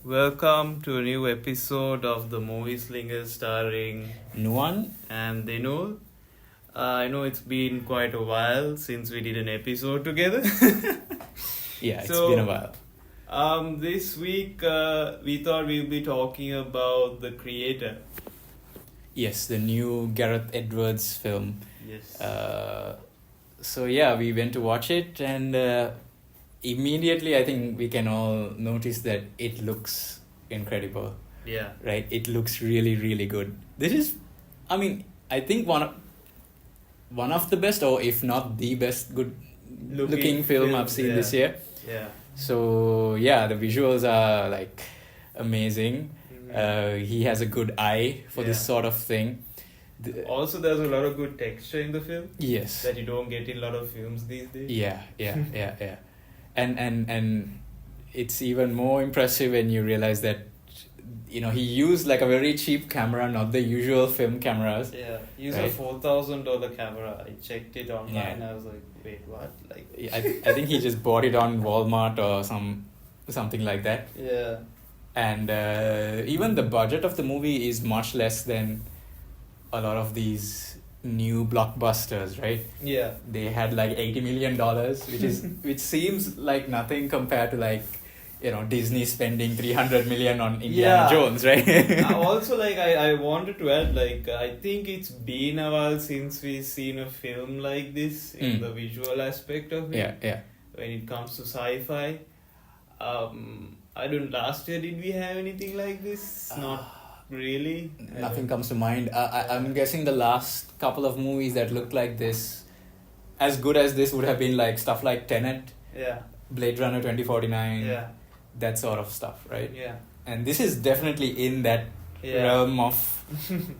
Welcome to a new episode of the Movieslingers starring Nuan? and Denul. I know it's been quite a while since we did an episode together. Yeah, it's So- been a while. This week we thought we'd be talking about The Creator. Yes, the new Gareth Edwards film. Yes. So yeah, we went to watch it, and immediately I think we can all notice that it looks incredible, Yeah. right? It looks really, really good. This is, I think one of the best, or if not the best, good looking film I've seen this year. Yeah. So yeah, the visuals are like amazing. Mhm. He has a good eye for this Yeah. sort of thing. Also, there's a lot of good texture in the film Yes. that you don't get in a lot of films these days. Yeah. And it's even more impressive when you realize that he used like a very cheap camera, not the usual film cameras. Yeah, use Right. a $4,000 camera. I checked it online. Yeah. I was like, wait, what? Like, I think he just bought it on Walmart or something like that. yeah, And even the budget of the movie is much less than a lot of these new blockbusters, right? yeah, They had like $80 million, which seems like nothing compared to like Disney spending 300 million on Indiana Yeah. Jones, right? Also, like, I wanted to add, like, I think it's been a while since we've seen a film like this in Mm. the visual aspect of it. yeah. When it comes to sci-fi, I don't. Last year, did we have anything like this? Not really. I Nothing don't- comes to mind. I'm guessing the last couple of movies that looked like this, as good as this, would have been like stuff like Tenet, Yeah, Blade Runner 2049, yeah, that sort of stuff, right? yeah, And this is definitely in that yeah. realm of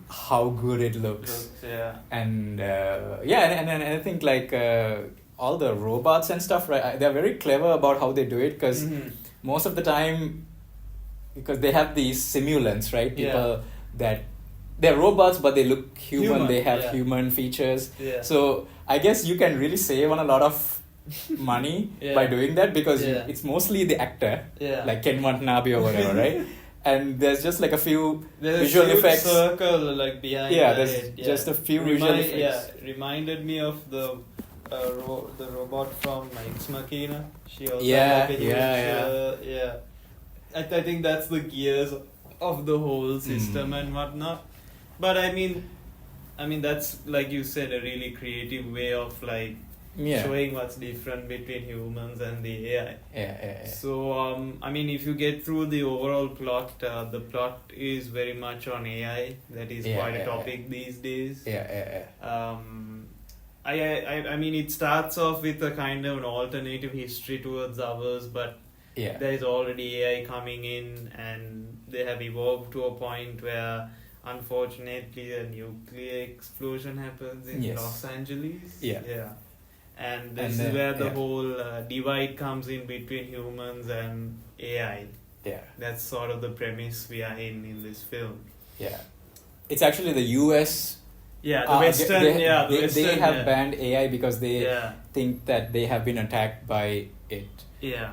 how good it looks. Yeah. And and I think like all the robots and stuff, right? They're very clever about how they do it, because Mhm. most of the time, because they have these simulants, right? Yeah. People that they're robots, but they look human. They have yeah. human features. Yeah. So I guess you can really save on a lot of money Yeah. by doing that, because Yeah. it's mostly the actor, Yeah. like Ken Watanabe or whatever, right? And there's just like a few There's visual a huge effects. circle like behind. Yeah, the there's head. Yeah. just a few visual effects. Yeah, reminded me of the the robot from Ex Machina. She also Yeah, had like a huge, yeah. yeah. I think that's the gears of the whole system and whatnot. But I mean that's, like you said, a really creative way of like Yeah. showing what's different between humans and the AI. Yeah. So, if you get through the overall plot, the plot is very much on AI. That is Yeah, quite yeah, a topic these days. Yeah. I mean, it starts off with a kind of an alternative history towards ours, but Yeah. there is already AI coming in, and they have evolved to a point where, unfortunately, a nuclear explosion happens in Yes. Los Angeles. Yeah. And this And is then- where the yeah. whole divide comes in between humans and AI. Yeah. That's sort of the premise we are in this film. Yeah. It's actually the US. Yeah, the Western. They Western. have banned AI because they Yeah, think that they have been attacked by it. yeah,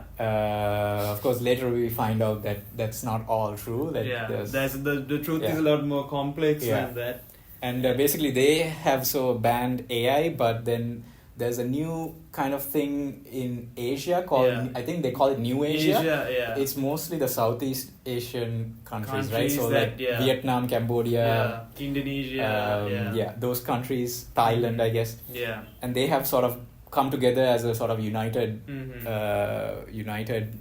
Of course, later we find out that that's not all true. That yeah. there's- That's the truth Yeah. is a lot more complex Yeah. than that. And basically, they have so banned AI, but then there's a new kind of thing in Asia called, Yeah. I think they call it New Asia. yeah. It's mostly the Southeast Asian countries, right? So Countries like that, yeah. Vietnam, Cambodia, Indonesia. Yeah. those countries, Thailand, I guess, Yeah. and they have sort of come together as a sort of united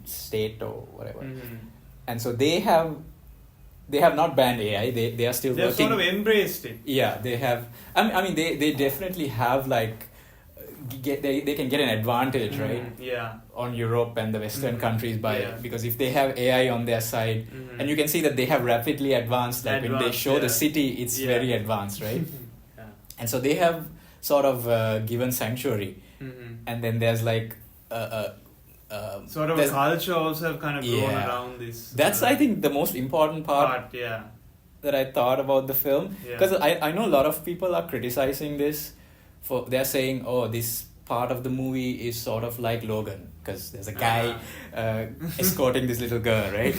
state or whatever. And so they have not banned AI. They are still They've working. sort of embraced it. Yeah, they have. I mean, they definitely have like they can get an advantage, right, Yeah. on Europe and the Western Mhm. countries Yeah. because if they have AI on their side, and you can see that they have rapidly advanced. Like when they Advanced, show the yeah. city, it's Yeah. very advanced, right? Yeah. And so they have sort of given sanctuary, Mhm. and then there's like Sort of a there's- culture also have kind of grown Yeah. around this. That's I think the most important part part. Yeah. that I thought about the film, Yeah. because I know a lot of people are criticizing this they're saying, oh, this part of the movie is sort of like Logan, because there's a guy escorting this little girl, right?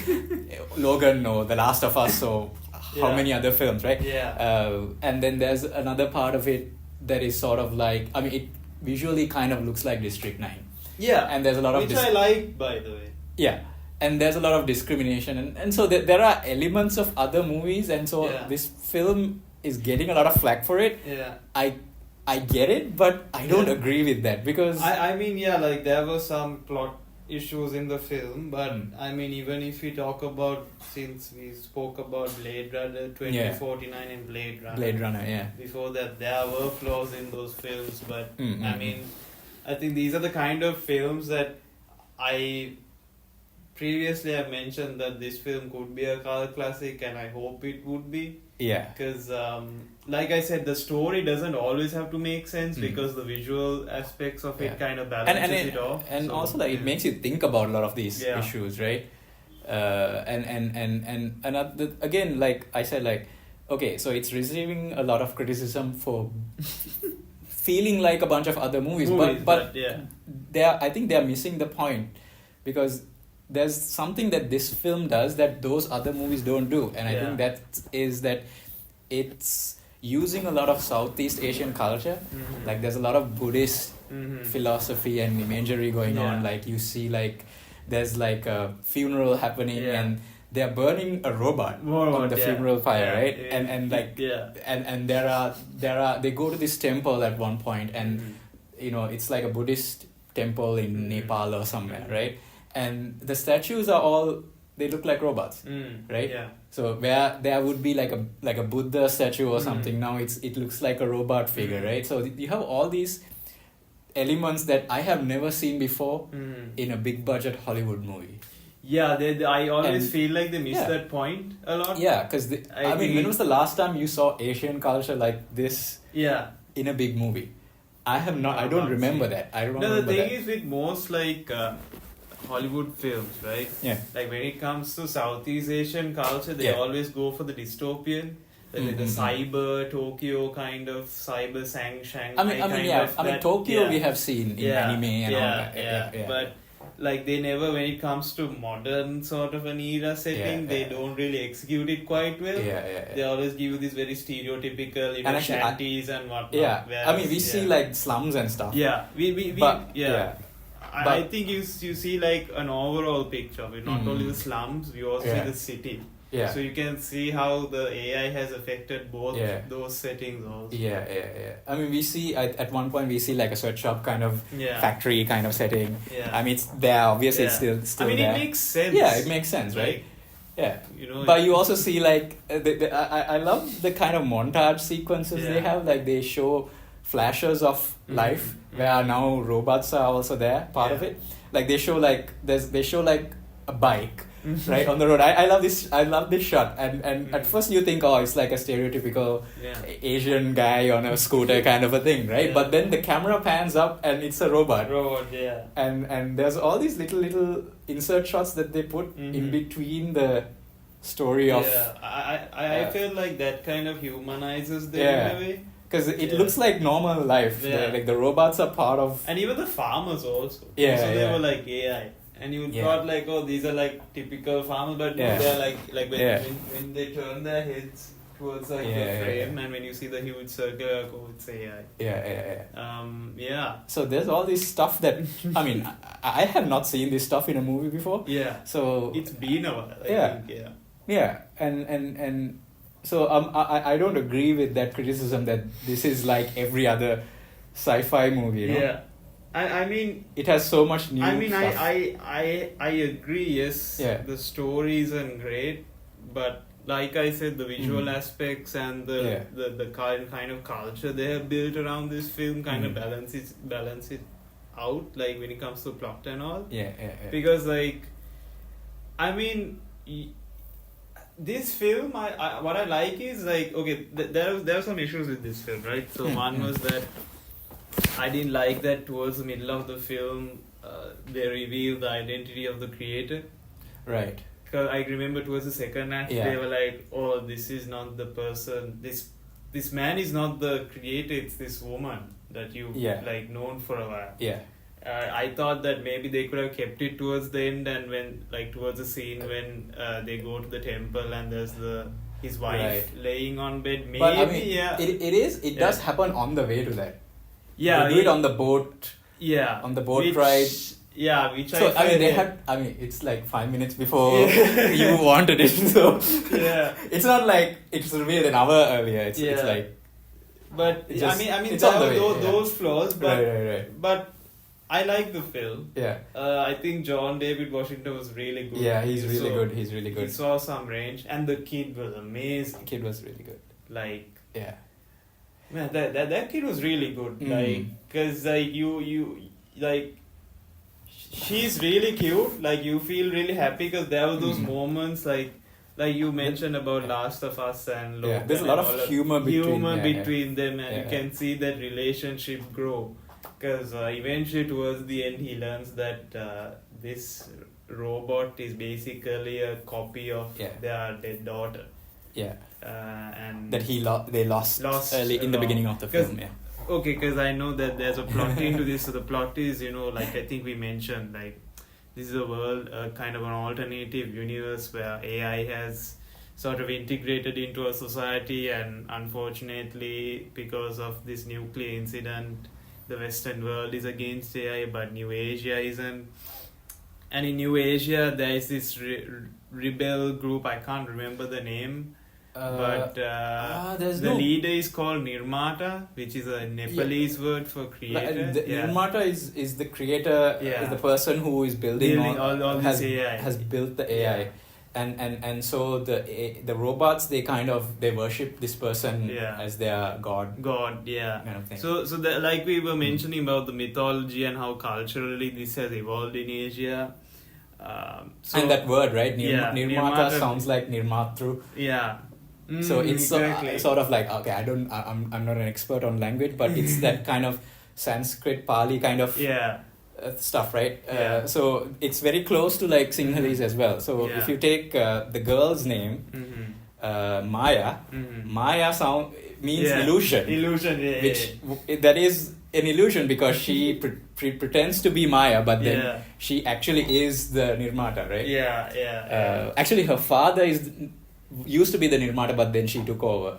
Logan or The Last of Us or how many other films, right? And then there's another part of it that is sort of like, I mean, it visually kind of looks like District 9. Yeah. And there's a lot of... Which I like, by the way. Yeah. And there's a lot of discrimination. And so there are elements of other movies. And so this film is getting a lot of flack for it. Yeah. I get it, but I don't agree with that because... I mean, like there were some plot issues in the film, but I mean, even if we talk about, since we spoke about Blade Runner 2049 and Blade Runner, before that there were flaws in those films, but I mean, I think these are the kind of films that previously I mentioned that this film could be a cult classic, and I hope it would be. Yeah. Because, like I said, the story doesn't always have to make sense because the visual aspects of it kind of balances it off. And so, also, like, it makes you think about a lot of these issues, right? And again, like I said, like, okay, so it's receiving a lot of criticism for feeling like a bunch of other movies, but I think they're missing the point, because there's something that this film does that those other movies don't do, and I think that is that it's using a lot of Southeast Asian culture. Like there's a lot of Buddhist philosophy and imagery going on. Like you see, like there's like a funeral happening and they're burning a robot on the funeral fire, right? And there are they go to this temple at one point, and you know, it's like a Buddhist temple in Nepal or somewhere, right? And the statues are all, they look like robots, right? Yeah. So where there would be like a Buddha statue or something, now it looks like a robot figure, right? So you have all these elements that I have never seen before in a big budget Hollywood movie. Yeah, I always feel like they miss that point a lot. Yeah, because I mean, when was the last time you saw Asian culture like this in a big movie? I have not. I don't remember that. I don't remember that. The thing is with most like Hollywood films, right? Yeah. Like when it comes to Southeast Asian culture, they always go for the dystopian, the cyber Tokyo kind of, cyber Shanghai I mean, Tokyo we have seen in anime and all that. But like they never, when it comes to modern sort of an era setting, they don't really execute it quite well. They always give you this very stereotypical, shanties and whatnot. Yeah. Whereas, I mean, we see like slums and stuff. I think you see like an overall picture of it, not only the slums, we also see the city. Yeah. So you can see how the AI has affected both those settings also. I mean, we see at one point we see like a sweatshop kind of factory kind of setting. I mean, it's there. Obviously, it's still I mean, there. it makes sense. Yeah, it makes sense, right? You know, but you also see like I love the kind of montage sequences they have. Like they show flashes of life where now robots are also there, part of it. Like they show like a bike right on the road. I love this shot, and at first you think, oh, it's like a stereotypical Asian guy on a scooter kind of a thing, right? But then the camera pans up and it's a robot. And there's all these little insert shots that they put in between the story of I feel like that kind of humanizes them in a way. Because it looks like normal life. Like the robots are part of... And even the farmers also. So they were like AI. And you thought like, oh, these are like typical farmers, but they're like when they turn their heads towards like the frame, and when you see the huge circle, it's AI. So there's all this stuff that, I mean, I have not seen this stuff in a movie before. So... It's been a while, I think, and so I don't agree with that criticism that this is like every other sci-fi movie, you know? I mean, it has so much new stuff. I agree, yes, the story isn't great, but like I said, the visual aspects and the kind of culture they have built around this film kind of balance it out, like when it comes to plot and all. Because like, I mean, this film, what I like is like, okay, there are some issues with this film, right? So one was that I didn't like that towards the middle of the film they revealed the identity of the creator. Right. Because I remember towards the second act they were like, oh, this is not the person, this man is not the creator, it's this woman. that you like known for a while. Yeah. I thought that maybe they could have kept it towards the end, and when like towards the scene when they go to the temple and there's his wife laying on bed. Maybe, but I mean, it does happen on the way to that. Yeah, they do it on the boat. Yeah, on the boat ride. Yeah, which so I mean it's like 5 minutes before you wanted it, so it's not like it's revealed an hour earlier. It's like, but just, I mean those flaws, but right. But I like the film. Yeah. I think John David Washington was really good. Yeah, he's really good. He's really good. He saw some range, and the kid was amazing. The kid was really good. Like, yeah, man, that kid was really good. Like, cause like you like. She's really cute. Like, you feel really happy because there were those moments like you mentioned about Last of Us and Logan. There's a lot of humor between them, and you can see that relationship grow. Because eventually, towards the end, he learns that this robot is basically a copy of their dead daughter. Yeah. And that they lost early in the beginning of the film. Yeah. Okay, because I know that there's a plot into this. So the plot is, like I think we mentioned, like this is a world, kind of an alternative universe where AI has sort of integrated into a society, and unfortunately, because of this nuclear incident, the Western world is against AI, but New Asia isn't. And in New Asia, there is this rebel group. I can't remember the name. But the leader is called Nirmata, which is a Nepalese word for creator. Nirmata is the creator, is the person who is building all has AI. Has built the AI. And so the robots, they worship this person as their god. Yeah. Kind of thing. So like we were mentioning about the mythology and how culturally this has evolved in Asia. And that word, right? Nirmata sounds like Nirmatru. Yeah. So it's sort of like, okay, I'm not an expert on language, but it's that kind of Sanskrit, Pali kind of stuff, right? So it's very close to like Sinhalese as well. So if you take the girl's name, Maya, Maya means illusion. Illusion, which that is an illusion because she pretends to be Maya, but then she actually is the Nirmata, right? Actually, her father used to be the Nirmata, but then she took over.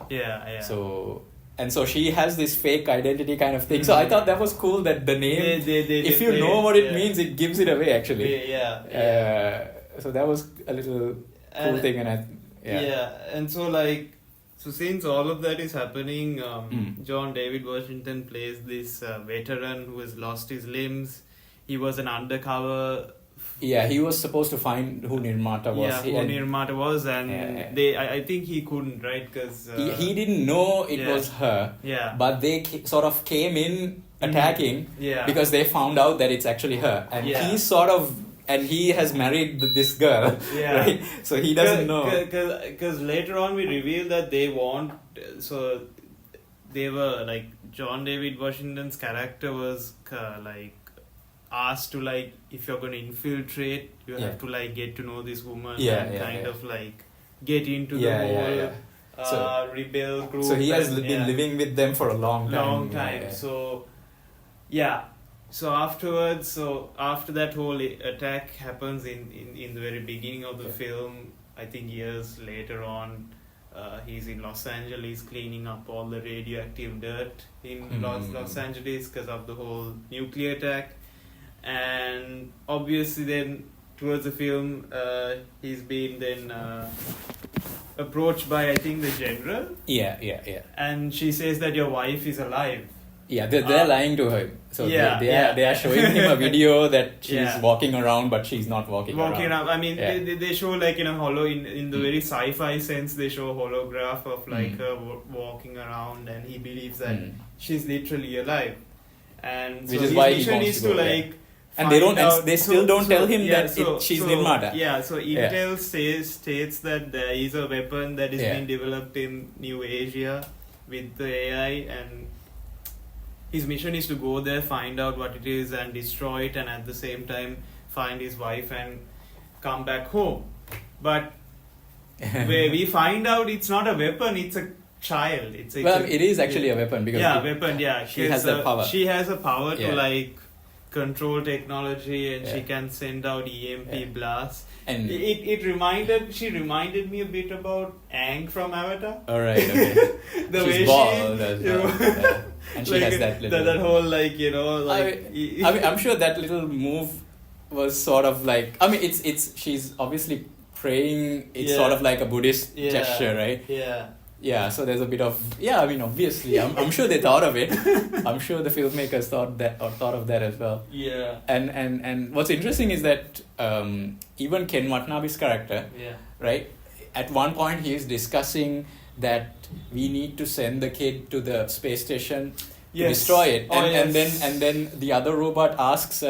So she has this fake identity kind of thing. So I thought that was cool that the name, if you know what it means, it gives it away actually. So that was a little cool thing, and so since all of that is happening, John David Washington plays this veteran who has lost his limbs. He was an undercover. He was supposed to find who Nirmata was. Nirmata was, and I think he couldn't, right? Because he didn't know it was her. But they sort of came in attacking because they found out that it's actually her, and he sort of. And he has married this girl, right? So he doesn't know. Because later on we reveal that they want... So they were like... John David Washington's character was asked to if you're going to infiltrate, you have to get to know this woman and get into the whole rebel group. So he has been living with them for a long time. So afterwards, after that whole attack happens in the very beginning of the film, I think years later on, he's in Los Angeles cleaning up all the radioactive dirt in Los Angeles because of the whole nuclear attack. And obviously then towards the film, he's been then approached by, I think, the general. And she says that your wife is alive. They're lying to her. So they are showing him a video that she's walking around, but she's not walking around. I mean, they show in a in the very sci-fi sense, they show a holograph of her walking around, and he believes that she's literally alive. And so which is why he wants to go, and they still don't tell him that she's Nirmata. So Intel states that there is a weapon that is being developed in New Asia with the AI, and his mission is to go there, find out what it is and destroy it, and at the same time find his wife and come back home. But where we find out it's not a weapon, it's a child. It is actually a weapon because weapon. Yeah, she has that power. She has a power to like control technology, and she can send out EMP blasts. And she reminded me a bit about Aang from Avatar. All right, okay. The She's way bald as well. And she like has that little... That whole like, you know, like... I mean, I'm sure that little move was sort of like... I mean, she's obviously praying. It's sort of like a Buddhist gesture, right? Yeah. Yeah, so there's a bit of... Yeah, I mean, obviously, I'm sure they thought of it. I'm sure the filmmakers thought of that as well. Yeah. And what's interesting is that even Ken Watanabe's character, right, at one point he is discussing that we need to send the kid to the space station to destroy it. And then the other robot asks,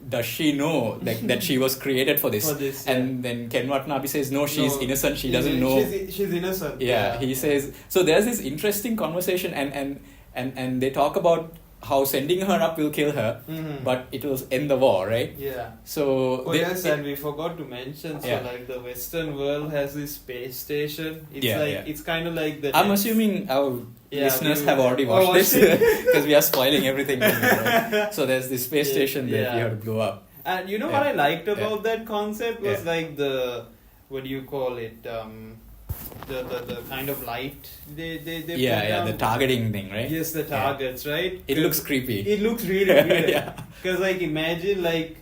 does she know that she was created for this? And then Ken Watanabe says, no, she's innocent. She doesn't know. She's innocent. Yeah, he says. So there's this interesting conversation, and they talk about how sending her up will kill her, but it will end the war, right? Yeah. So. And we forgot to mention. So like the Western world has this space station. It's kind of like the. I'm assuming our listeners have already watched this because we are spoiling everything. Right? So there's this space station that you have to blow up. And you know what I liked about that concept was like the, what do you call it? The kind of light they put down. The targeting thing, right? Yes, the targets, right? It looks creepy. It looks really weird. Because like imagine like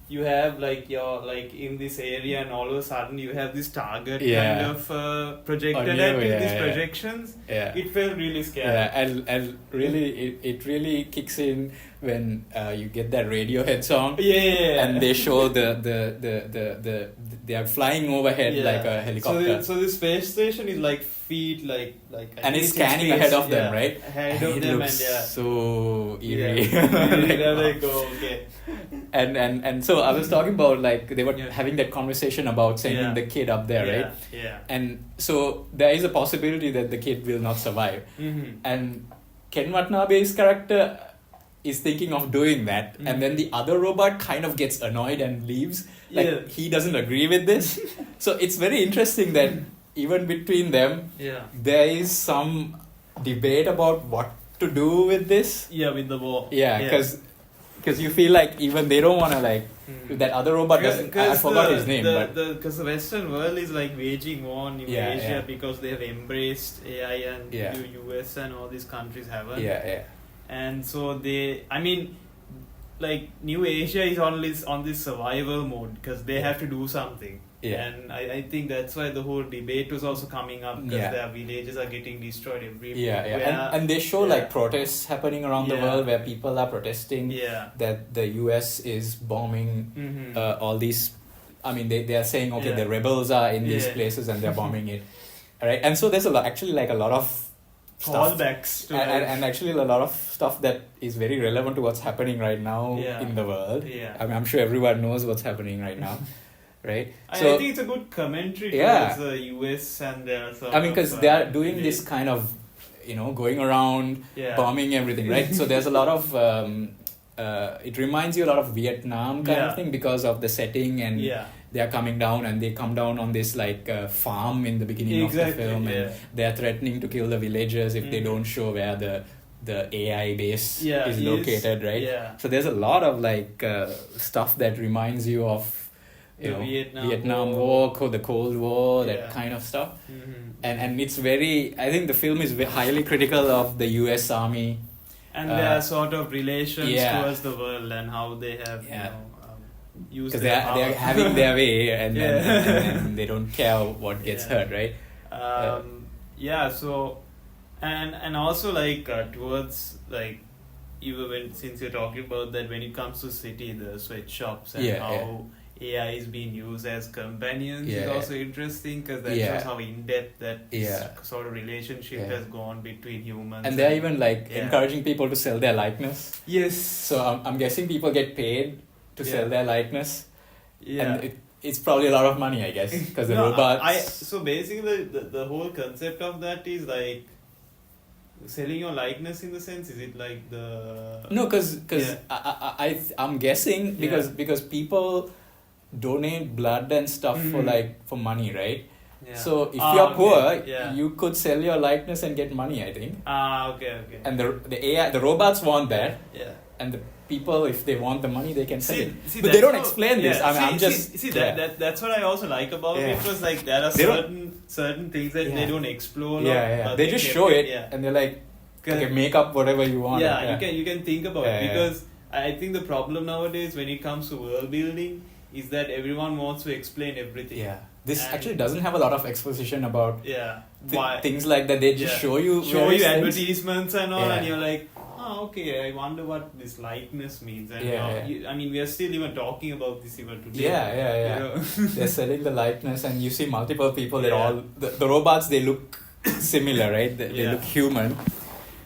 you have like your like in this area and all of a sudden you have this target kind of projected at you, these projections. It felt really scary. And really it really kicks in when you get that Radiohead song. And they show the they are flying overhead like a helicopter. So the space station is like feet like and it's scanning ahead of them, right? Ahead of them, and so eerie. And so I was talking about like they were having that conversation about sending the kid up there, right? And so there is a possibility that the kid will not survive. And Ken Watanabe's character is thinking of doing that, and then the other robot kind of gets annoyed and leaves. Like he doesn't agree with this. So it's very interesting that even between them, there is some debate about what to do with this. With the war. Because you feel like even they don't want to like that other robot doesn't. I forgot his name, because the Western world is like waging war on Asia because they have embraced AI and the US and all these countries haven't. And so like New Asia is on this survival mode because they have to do something. And I think that's why the whole debate was also coming up because their villages are getting destroyed everywhere. And they show like protests happening around the world where people are protesting that the US is bombing all these. I mean, they are saying the rebels are in these places and they're bombing it. Right, and so there's a lot of callbacks and actually a lot of stuff that is very relevant to what's happening right now in the world. I mean, I'm sure everyone knows what's happening right now, right? So I think it's a good commentary towards the US and their because they are doing this kind of, going around bombing everything, right? So there's a lot of it reminds you a lot of Vietnam kind of thing because of the setting and they are coming down and they come down on this like farm in the beginning of the film and they are threatening to kill the villagers if they don't show where the AI base is located, right? So there's a lot of like stuff that reminds you of Vietnam War, the Cold War, that kind of stuff. And it's I think the film is highly critical of the US Army and their sort of relations towards the world and how they have because they are having their way and then they don't care what gets hurt, right? So and also like towards like even since you're talking about that when it comes to city, the sweatshops and how AI is being used as companions is also interesting because that shows how in-depth that sort of relationship has gone between humans. And they're even like encouraging people to sell their likeness. Yes. So I'm guessing people get paid to sell their likeness. And it's probably a lot of money, I guess, because the robots... So basically the whole concept of that is like selling your likeness in the sense, is it like the... No, because I'm guessing because people donate blood and stuff for money, right? Yeah. So if you're poor, yeah. you could sell your likeness and get money, I think. Okay. And the AI, the robots want that. Yeah. And the people, if they want the money, they can sell it. See, but they don't explain this. I mean, I'm just... that's what I also like about it. Was like there are certain things that they don't explore. But they just show it, and they're like, okay, make up whatever you want. You can think about it, because I think the problem nowadays when it comes to world building is that everyone wants to explain everything. Yeah. This actually doesn't have a lot of exposition about why things like that. They just show you advertisements and all, and you're like, okay, I wonder what this likeness means. And I mean, we are still even talking about this even today. You know? They're selling the likeness, and you see multiple people. They're all the robots. They look similar, right? They look human.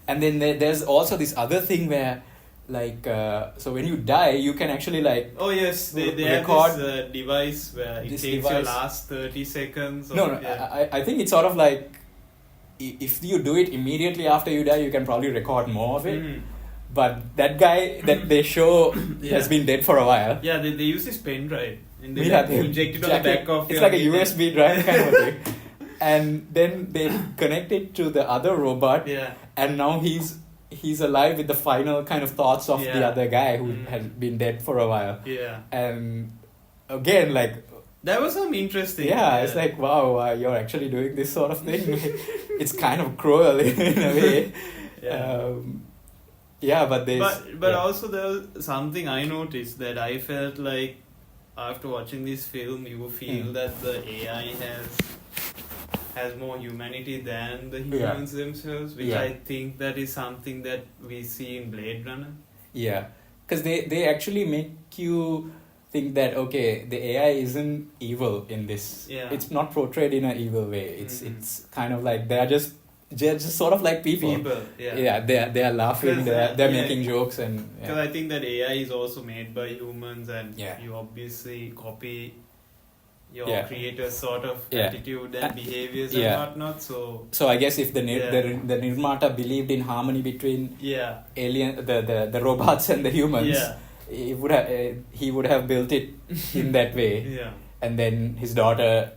And then there's also this other thing where, like, so when you die, you can actually like... Oh yes, they record have this device where it takes your last 30 seconds. I think it's sort of like, if you do it immediately after you die, you can probably record more of it. Mm. But that guy that they show has been dead for a while. Yeah, they use this pen drive. And they inject it on the back of It's like a USB drive kind of thing. And then they connect it to the other robot. Yeah. And now he's alive with the final kind of thoughts of the other guy who has been dead for a while. Yeah. And again, like... That was some interesting. Yeah, it's like, wow, you're actually doing this sort of thing. It's kind of cruel in a way. But also there was something I noticed that I felt like after watching this film, you feel that the AI has more humanity than the humans themselves, which I think that is something that we see in Blade Runner. Yeah, because they actually make you think that, okay, the AI isn't evil in this. Yeah. It's not portrayed in an evil way. It's kind of like they're just sort of like people. They are laughing, they're making jokes, and because I think that AI is also made by humans, and you obviously copy your creator's sort of attitude and behaviors and whatnot. So I guess if the Nirmata believed in harmony between alien the robots and the humans, he would have built it in that way. And then his daughter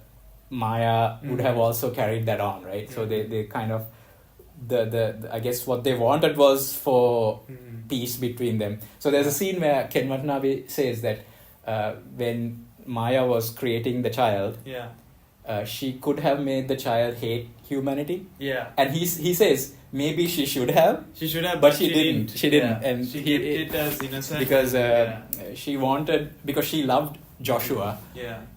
Maya would have also carried that on, right? So they kind of the I guess what they wanted was for peace between them. So there's a scene where Ken Watanabe says that when Maya was creating the child, she could have made the child hate humanity. And he says maybe she should have, but she didn't. She didn't, and she kept it as innocent because because she loved Joshua,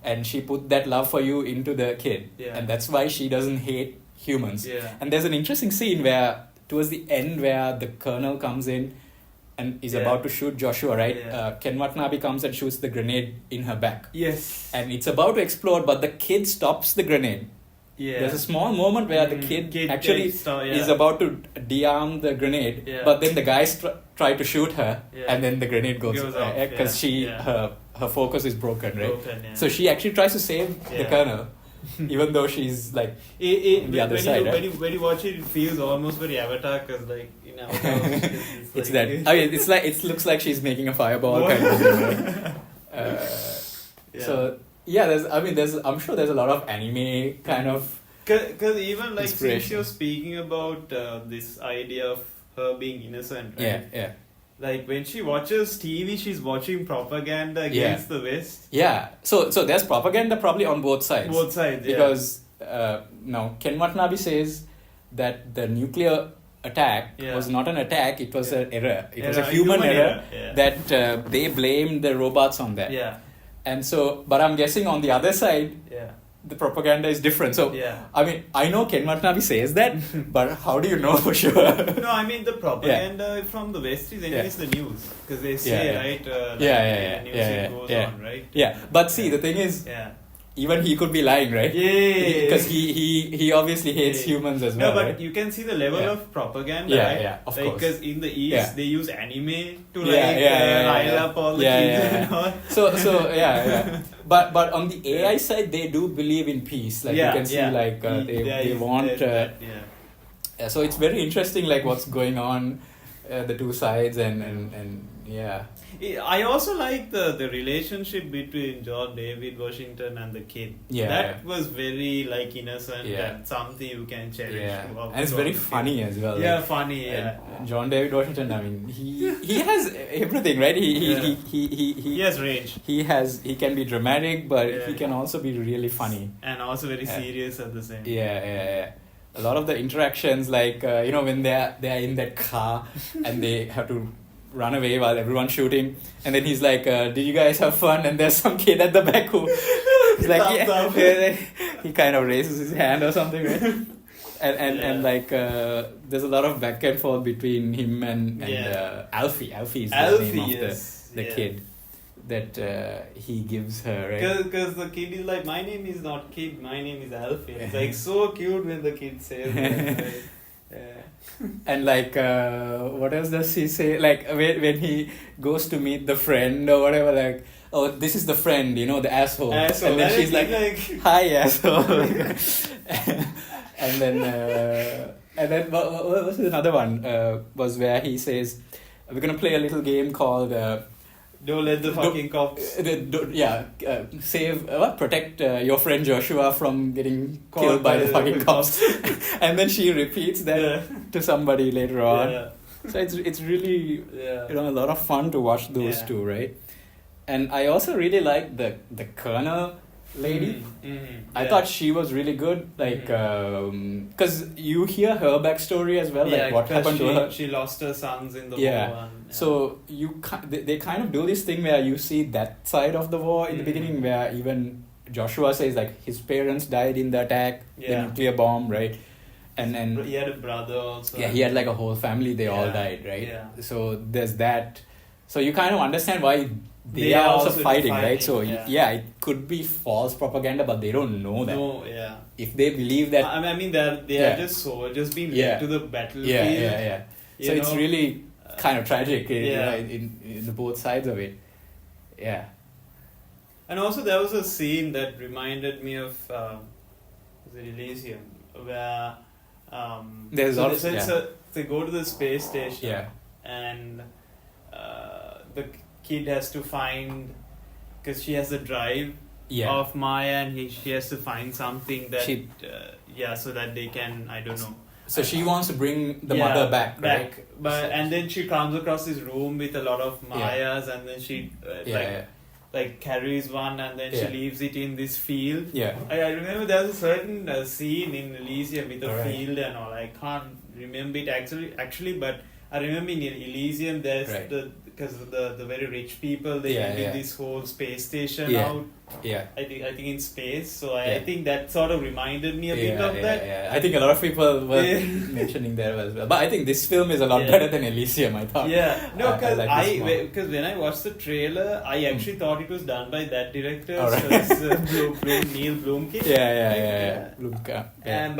and she put that love for you into the kid, and that's why she doesn't hate humans. And there's an interesting scene where towards the end where the colonel comes in and is about to shoot Joshua, right? Ken Watanabe comes and shoots the grenade in her back. Yes. And it's about to explode, but the kid stops the grenade. There's a small moment where the kid actually is about to de-arm the grenade, but then the guys try to shoot her, and then the grenade goes off because her focus is broken, right? So she actually tries to save the colonel, even though she's like on the other side. When you watch it, it feels almost very Avatar, because like in Avatar, it's that. I mean, it's like it looks like she's making a fireball kind of thing. Right? So. Yeah, I'm sure there's a lot of anime kind of... Because even like since you're speaking about this idea of her being innocent, right? Yeah. Like when she watches TV, she's watching propaganda against the West. Yeah, so there's propaganda probably on both sides. Because Ken Watanabe says that the nuclear attack was not an attack, it was an error. It was a human error that they blamed the robots on that. And so, but I'm guessing on the other side, the propaganda is different. So, I mean, I know Ken Watanabe says that, but how do you know for sure? No, I mean, the propaganda from the West is anyways the news. Because they say, right? News goes on, right? Yeah, but see, the thing is... Even he could be lying, right? Because he obviously hates humans as well. No, but right? you can see the level of propaganda, right? Of course. Because in the East, they use anime to rile up all the kids and all. So But on the AI side, they do believe in peace. Like you can see, like they want. So it's very interesting, like what's going on. the two sides and yeah. I also like the relationship between John David Washington and the kid. Yeah, that was very like innocent and something you can cherish. Yeah, and it's very funny as well. Yeah, funny. Yeah, and John David Washington. I mean, he has everything, right? He has range. He can be dramatic, but he can also be really funny and also very serious at the same time. Yeah. A lot of the interactions, like when they're in that car and they have to run away while everyone's shooting, and then he's like, did you guys have fun? And there's some kid at the back who he's like, he kind of raises his hand or something, right? And like there's a lot of back and forth between him and Alfie. Alfie is the name of the kid that he gives her, right? Because the kid is like, my name is not Kid, my name is Alfie. It's like so cute when the kid says that. Right? And like what else does he say, like when he goes to meet the friend or whatever, like, oh, this is the friend, the asshole. And then she's like, hi, asshole. and then what was another one was where he says, we're gonna play a little game called don't let the fucking cops. Protect your friend Joshua from getting killed by the fucking cops. And then she repeats that to somebody later on. Yeah. So it's really a lot of fun to watch those two, right? And I also really like the Colonel lady. I thought she was really good, like because you hear her backstory as well, like what happened to her. She lost her sons in the war. And, so they kind of do this thing where you see that side of the war in the beginning, where even Joshua says like his parents died in the attack, the nuclear bomb, right? And he had a brother also. Yeah, he had like a whole family. They all died, right? Yeah. So there's that. So you kind of understand why they are also fighting, right? So it could be false propaganda, but they don't know that. No, yeah. If they believe that, I mean, they are just soldiers being led to the battlefield. Yeah. So it's really kind of tragic in the both sides of it. Yeah. And also there was a scene that reminded me of Elysium, where they go to the space station and the kid has to find, because she has the drive of Maya, and she has to find something that so that they can, I don't know. So she wants to bring the mother back, right? But and then she comes across this room with a lot of Mayas, and then she like carries one, and then she leaves it in this field. Yeah. I remember there's a certain scene in Elysium with a field and all. I can't remember it actually, but I remember in Elysium there's because the very rich people, they did this whole space station out. Yeah. I think in space. So I think that sort of reminded me a bit of that. Yeah. I think a lot of people were mentioning there as well. But I think this film is a lot better than Elysium, I thought. Yeah. No, because when I watched the trailer, I actually thought it was done by that director. Right. So it's Neil Blomkamp. Yeah. Blomkamp. And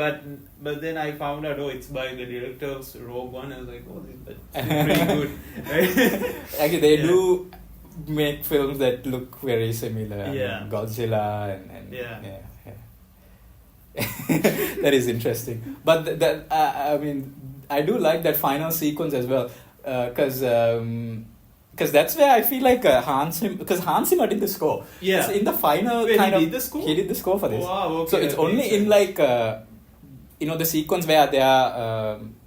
but then I found out, it's by the director of Rogue One. I was like, that's pretty good. Right? Actually, they do make films that look very similar. Yeah. Godzilla and that is interesting. But I mean, I do like that final sequence as well, because that's where I feel like Hans Zimmer did the score. Yeah. So in the final he did the score? He did the score for this. Wow. Okay, so it's only in like the sequence where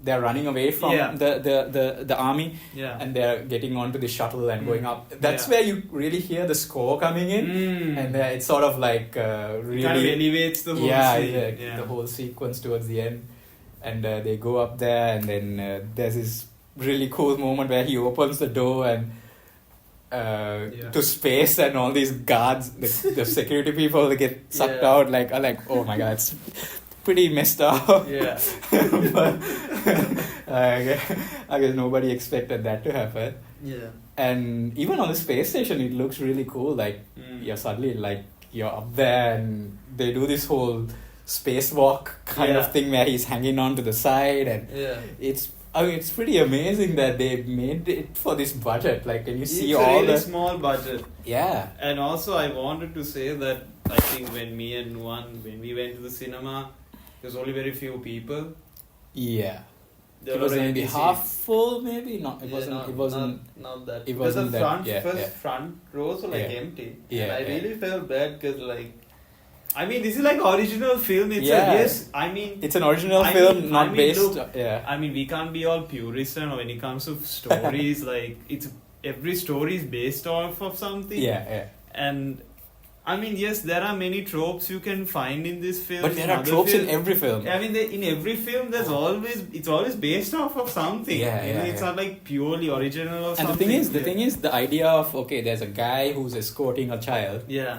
they're running away from the army, and they're getting onto the shuttle and going up. That's where you really hear the score coming in, and it's sort of like really kind of elevates the whole scene. The whole sequence towards the end, and they go up there, and then there's this really cool moment where he opens the door and to space, and all these guards, the security people, they get sucked out. Like oh my god, it's pretty messed up. Yeah. But I guess nobody expected that to happen. Yeah. And even on the space station, it looks really cool. Like you're suddenly like you're up there, and they do this whole spacewalk kind of thing where he's hanging on to the side, and it's pretty amazing that they made it for this budget. Like, can you see all the small budget? Yeah. And also, I wanted to say that I think when we went to the cinema, there's only very few people. Yeah. There it was were maybe empty half seats. full, maybe not. It Yeah, wasn't. not, It wasn't. not that. It wasn't the that. front, front rows were like empty. Yeah, and I yeah. really felt bad because like, I mean, this is like original film. It's yes. I mean, it's an original film, not based. Look, I mean, we can't be all purist and when it comes to stories. Like, it's every story is based off of something. Yeah. And I mean, yes, there are many tropes you can find in this film. But there are tropes in every film. I mean, in every film, it's always based off of something. It's not like purely original or something. And the thing is, the idea of, okay, there's a guy who's escorting a child. Yeah.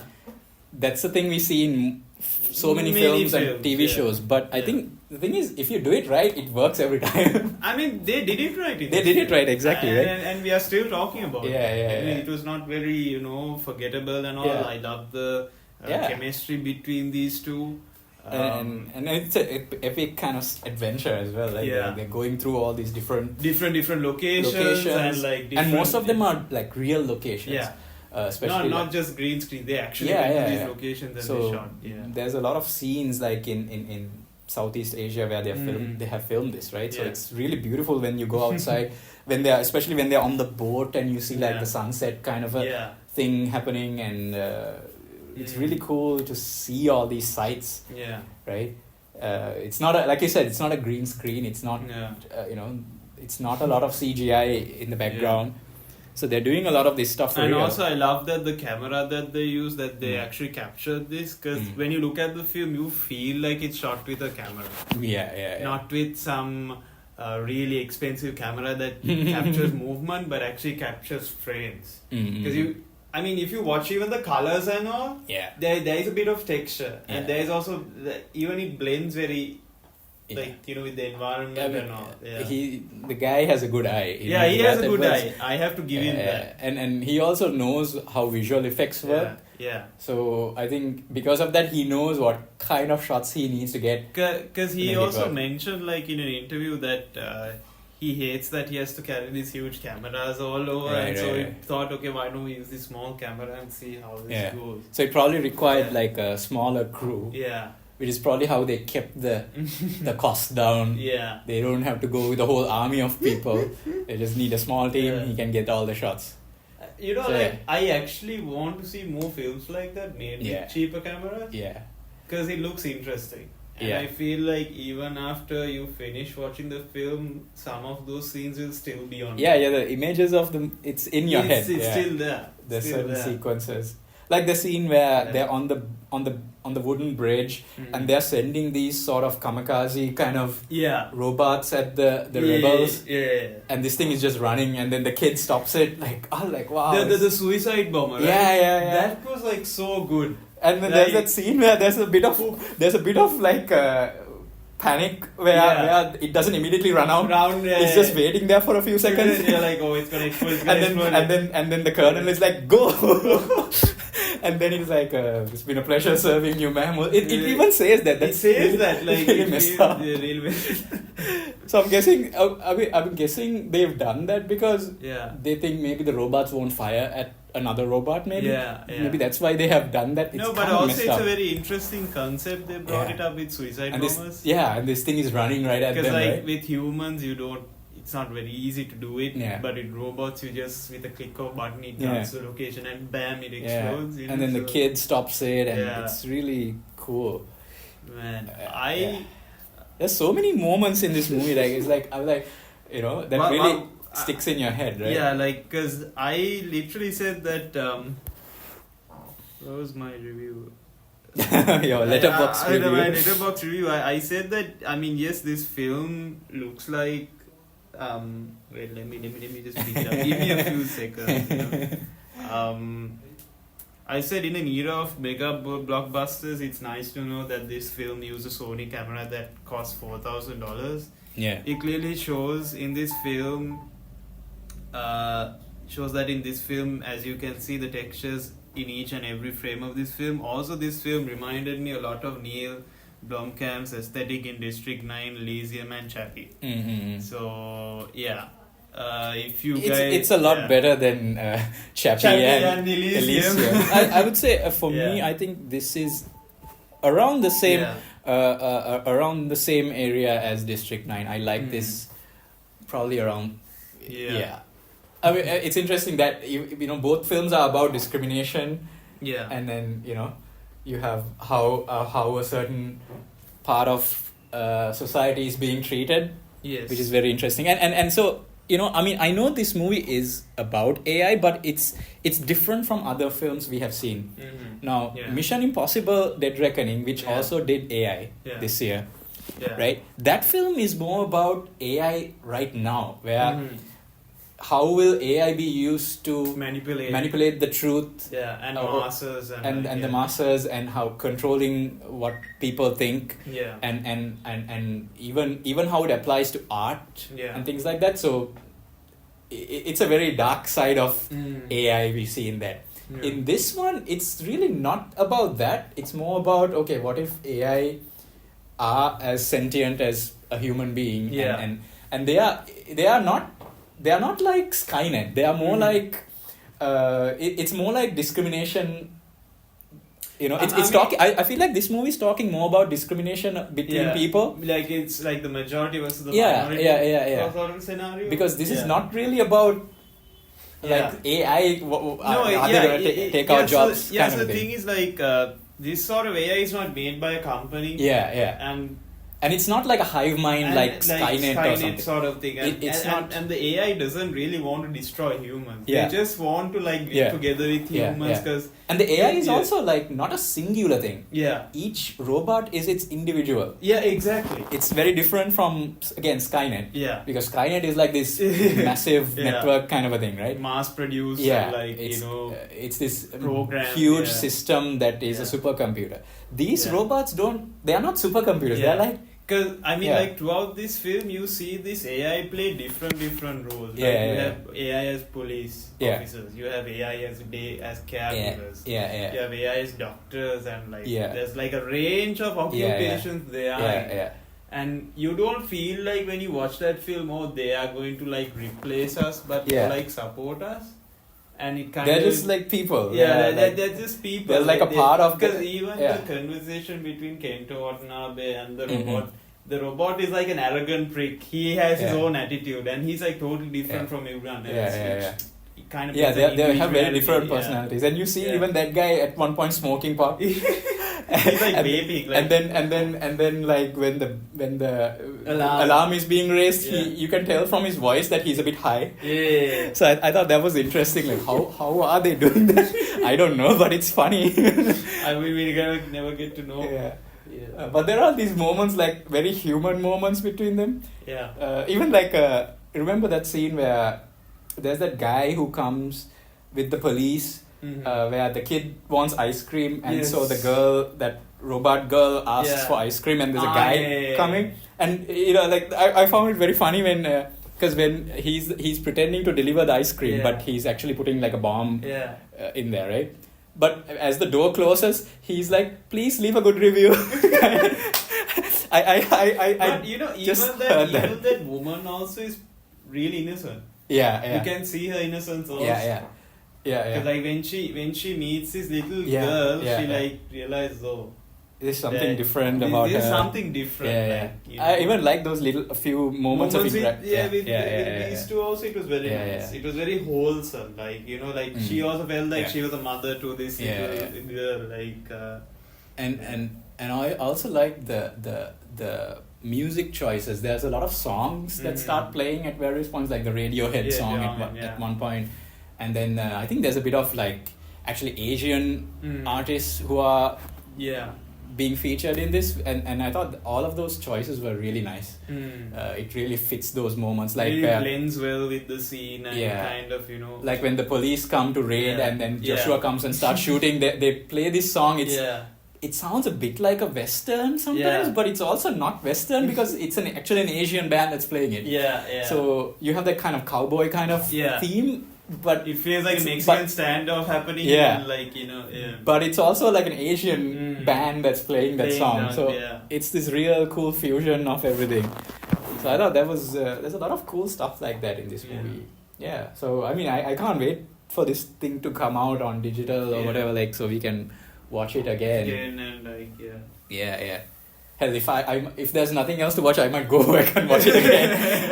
That's the thing we see in so many films and TV shows. But I think the thing is, if you do it right, it works every time. I mean, they did it right. They did it right, exactly, right? And we are still talking about it. I mean, it was not very, forgettable and all. Yeah. I love the chemistry between these two. And it's an epic kind of adventure as well. Like they're going through all these different locations and like different, and most of them are like real locations. Yeah. Especially not just green screen. They actually went to these locations and they shot. Yeah. There's a lot of scenes like in Southeast Asia where they have filmed this, right? So it's really beautiful when you go outside especially when they're on the boat and you see like the sunset kind of a thing happening, and it's really cool to see all these sights. Yeah. Right. It's not like you said. It's not a green screen. It's not. It's not a lot of CGI in the background. Yeah. So they're doing a lot of this stuff for real. And also I love that the camera that they use, that they actually captured this, because when you look at the film, you feel like it's shot with a camera. Yeah. Not with some really expensive camera that captures movement, but actually captures frames. Because if you watch even the colors and all, there is a bit of texture. And there is also, even it blends very... with the environment and all. Yeah. The guy has a good eye. He has a good eye. I have to give him that. And he also knows how visual effects work. Yeah. So I think because of that, he knows what kind of shots he needs to get. Because he also mentioned, like in an interview, that he hates that he has to carry these huge cameras all over. He thought, okay, why don't we use this small camera and see how this goes. So it probably required like a smaller crew. Yeah. Which is probably how they kept the cost down. Yeah. They don't have to go with a whole army of people. They just need a small team. He can get all the shots. I actually want to see more films like that made with cheaper cameras. Yeah. Because it looks interesting. And I feel like even after you finish watching the film, some of those scenes will still be on. Yeah, the images of them, it's in your head. It's still there. There's certain sequences. Like the scene where they're on the wooden bridge and they're sending these sort of kamikaze kind of robots at the rebels. Yeah. And this thing is just running, and then the kid stops it. Wow. The suicide bomber, right? Yeah. That was like so good. And then there's that scene where there's a bit of like panic where it doesn't immediately run out. It's just waiting there for a few seconds. You're like, oh, it's gonna explode. And then the colonel is like, go. And then he's like, it's been a pleasure serving you, ma'am. It even says that. It says that. Like, really messed up. Really So I'm guessing, I'm guessing they've done that because they think maybe the robots won't fire at another robot, maybe. Maybe that's why they have done that. It's but also it's a very interesting concept. They brought it up with suicide bombers. And this thing is running right at them. Because with humans, it's not very easy to do it, but with robots, you just, with a click of button, it comes to the location and bam, it explodes. And then the kid stops it, and it's really cool. Man, there's so many moments in this movie, like, it's like, I'm like, that really sticks in your head, right? Yeah, like, because I literally said that, what was my review? Your letterbox review. My letterbox review, I said that, yes, this film looks like, wait, let me just pick it up. Give me a few seconds. I said in an era of mega blockbusters, it's nice to know that this film used a Sony camera that cost $4,000. Yeah. It clearly shows in this film, as you can see the textures in each and every frame of this film. Also, this film reminded me a lot of Neil Blomkamp's aesthetic in District 9, Elysium and Chappie. So, if you guys... It's a lot better than Chappie and Elysium. I would say, for me, I think this is around the same around the same area as District 9. I like this probably around. Yeah. I mean, it's interesting that you know both films are about discrimination. Yeah. And then you have how a certain part of society is being treated. Yes. Which is very interesting. And so I mean, I know this movie is about AI, but it's different from other films we have seen. Mm-hmm. Now, Mission Impossible: Dead Reckoning, which also did AI this year, right? That film is more about AI right now, where how will AI be used to manipulate the truth? Yeah, and masses and the masses, and how controlling what people think. Yeah. And even how it applies to art and things like that. So it's a very dark side of AI we see in that. Yeah. In this one, it's really not about that. It's more about, okay, what if AI are as sentient as a human being? Yeah. And they are not like Skynet. They are more like it's more like discrimination. I feel like this movie is talking more about discrimination between people. Like it's like the majority versus the minority sort of scenario. Because this is not really about like AI. Take our jobs. So the thing is like this sort of AI is not made by a company. And it's not like a hive mind like Skynet or something. Sort of thing. And the AI doesn't really want to destroy humans. They just want to like live together with humans. And the AI is also like not a singular thing. Yeah. Each robot is its individual. Yeah, exactly. It's very different from, again, Skynet. Yeah. Because Skynet is like this massive network kind of a thing, right? Mass produced, it's this program, huge system that is a supercomputer. These robots they are not supercomputers. They are like, because I mean, like throughout this film, you see this AI play different roles. You have AI as police officers. You have AI as caregivers. You have AI as doctors, and like there's like a range of occupations they are. And you don't feel like when you watch that film, they are going to like replace us, but like support us. And it they're just like people. They're just people. They're like a part of because even the conversation between Kento Watanabe and the robot. The robot is like an arrogant prick. He has his own attitude, and he's like totally different from everyone else. Kind of they have very different personalities, and you see even that guy at one point smoking pot. He's like vaping, like, and then like when the alarm is being raised, you can tell from his voice that he's a bit high. Yeah. So I thought that was interesting. Like how are they doing that? I don't know, but it's funny. I mean, we never get to know. Yeah. But there are these moments, like very human moments between them. Yeah. Even like remember that scene where there's that guy who comes with the police, where the kid wants ice cream, and so that robot girl asks for ice cream, and there's a guy coming, and like I found it very funny when because when he's pretending to deliver the ice cream, but he's actually putting like a bomb in there, right? But as the door closes, he's like, "Please leave a good review." But even that woman also is really innocent. Yeah. You can see her innocence also. Yeah. Because like when she meets this little girl, she like realizes, there's something different about her. There's something different. I even like those a few moments of with these two also. It was very nice. It was very wholesome. Like she also felt like she was a mother to this little girl. Like and I also like the music choices. There's a lot of songs that start playing at various points, like the Radiohead song at one point, and then I think there's a bit of like actually Asian artists who are being featured in this, and I thought all of those choices were really nice. It really fits those moments, like it blends well with the scene and kind of like when the police come to raid and then Joshua comes and starts shooting. They play this song. It sounds a bit like a Western sometimes, but it's also not Western because it's actually an Asian band that's playing it. So you have that kind of cowboy kind of theme, but it feels like a Mexican standoff happening. But it's also like an Asian band that's playing that song. It's this real cool fusion of everything. So I thought that was there's a lot of cool stuff like that in this movie. Yeah. So I mean, I can't wait for this thing to come out on digital or whatever, like so we can watch it again and like hell, if there's nothing else to watch, I might go back and watch it again.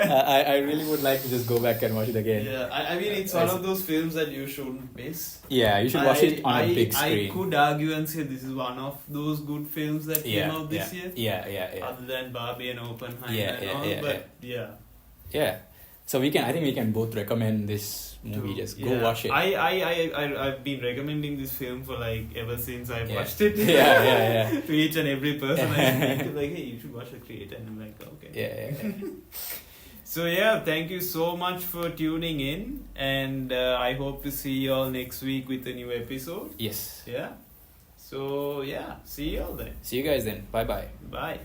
I really would like to just go back and watch it again. Yeah, I mean, it's one of those films that you shouldn't miss. Yeah, you should watch it on a big screen. I could argue and say this is one of those good films that came out this year. Yeah. Other than Barbie and Oppenheimer Yeah. So I think we can both recommend this movie. Just go watch it. I've been recommending this film for like ever since I watched it. Yeah. To each and every person I speak to, like, hey, you should watch The Creator, and I'm like, okay. Yeah. So yeah, thank you so much for tuning in, and I hope to see you all next week with a new episode. Yes. Yeah. So yeah, see you all then. See you guys then. Bye. Bye.